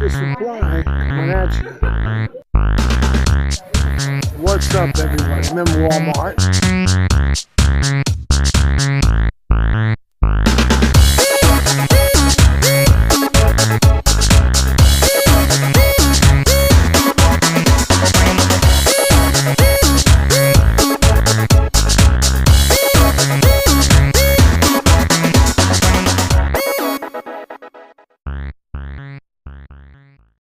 Tractor Supply coming at you. What's up, everybody? I'm in Walmart.